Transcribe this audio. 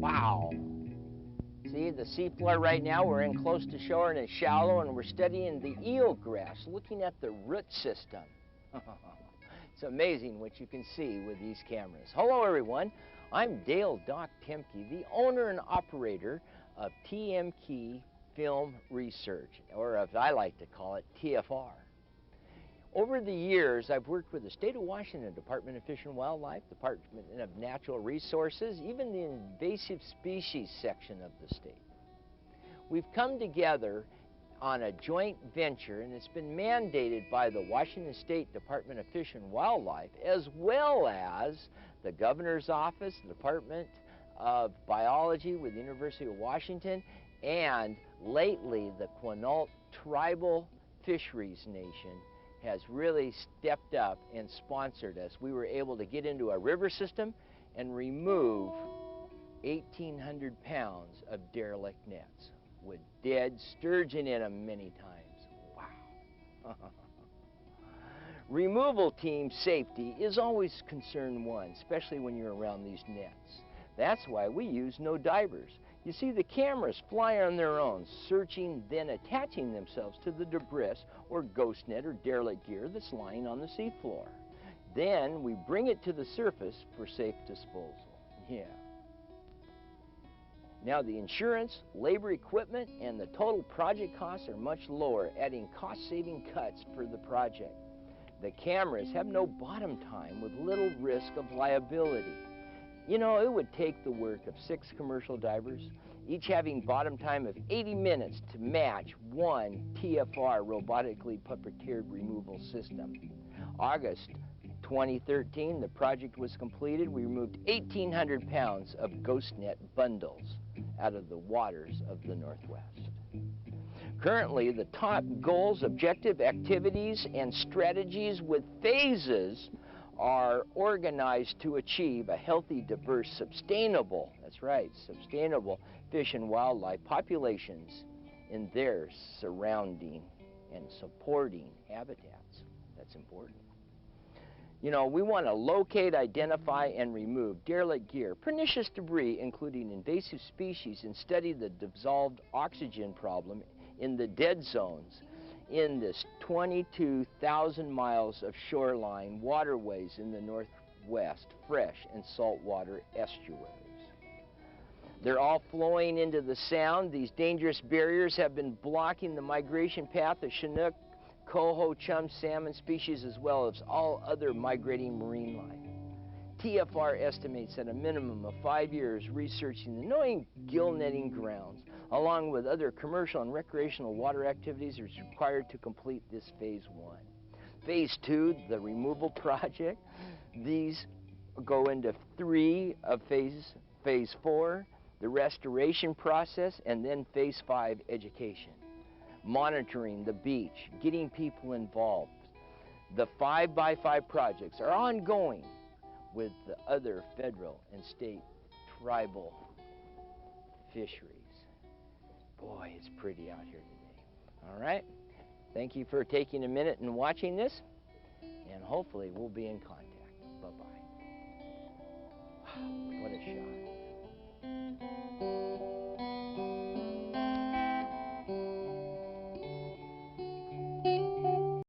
Wow. See the seafloor right now, we're in close to shore and it's shallow, and we're studying the eelgrass, looking at the root system. It's amazing what you can see with these cameras. Hello everyone, I'm Dale Doc Temke, the owner and operator of TFR Film Research, or as I like to call it, TFR. Over the years, I've worked with the State of Washington Department of Fish and Wildlife, Department of Natural Resources, even the invasive species section of the state. We've come together on a joint venture, and it's been mandated by the Washington State Department of Fish and Wildlife, as well as the Governor's Office, the Department of Biology with the University of Washington, and lately the Quinault Tribal Fisheries Nation has really stepped up and sponsored us. We were able to get into a river system and remove 1,800 pounds of derelict nets with dead sturgeon in them many times. Wow. Removal team safety is always concern one, especially when you're around these nets. That's why we use no divers. You see, the cameras fly on their own, searching, then attaching themselves to the debris or ghost net or derelict gear that's lying on the seafloor. Then we bring it to the surface for safe disposal. Yeah. Now the insurance, labor, equipment, and the total project costs are much lower, adding cost-saving cuts for the project. The cameras have no bottom time with little risk of liability. You know, it would take the work of 6 commercial divers, each having bottom time of 80 minutes to match one TFR robotically puppeteered removal system. August 2013, the project was completed. We removed 1,800 pounds of ghost net bundles out of the waters of the Northwest. Currently, the top goals, objective, activities, and strategies with phases are organized to achieve a healthy, diverse, sustainable, that's right, sustainable fish and wildlife populations in their surrounding and supporting habitats. That's important. You know, we want to locate, identify, and remove derelict gear, pernicious debris, including invasive species, and study the dissolved oxygen problem in the dead zones in this 22,000 miles of shoreline waterways in the Northwest, fresh and saltwater estuaries. They're all flowing into the Sound. These dangerous barriers have been blocking the migration path of chinook, coho, chum, salmon species, as well as all other migrating marine life. TFR estimates that a minimum of 5 years researching the knowing gill netting grounds, along with other commercial and recreational water activities, is required to complete this phase 1. Phase 2, the removal project, these go into 3 of phases. Phase 4, the restoration process, and then phase 5, education. Monitoring the beach, getting people involved. The 5x5 projects are ongoing with the other federal and state tribal fisheries. Boy, it's pretty out here today. All right? Thank you for taking a minute and watching this, and hopefully we'll be in contact. Bye-bye. Wow, what a shot.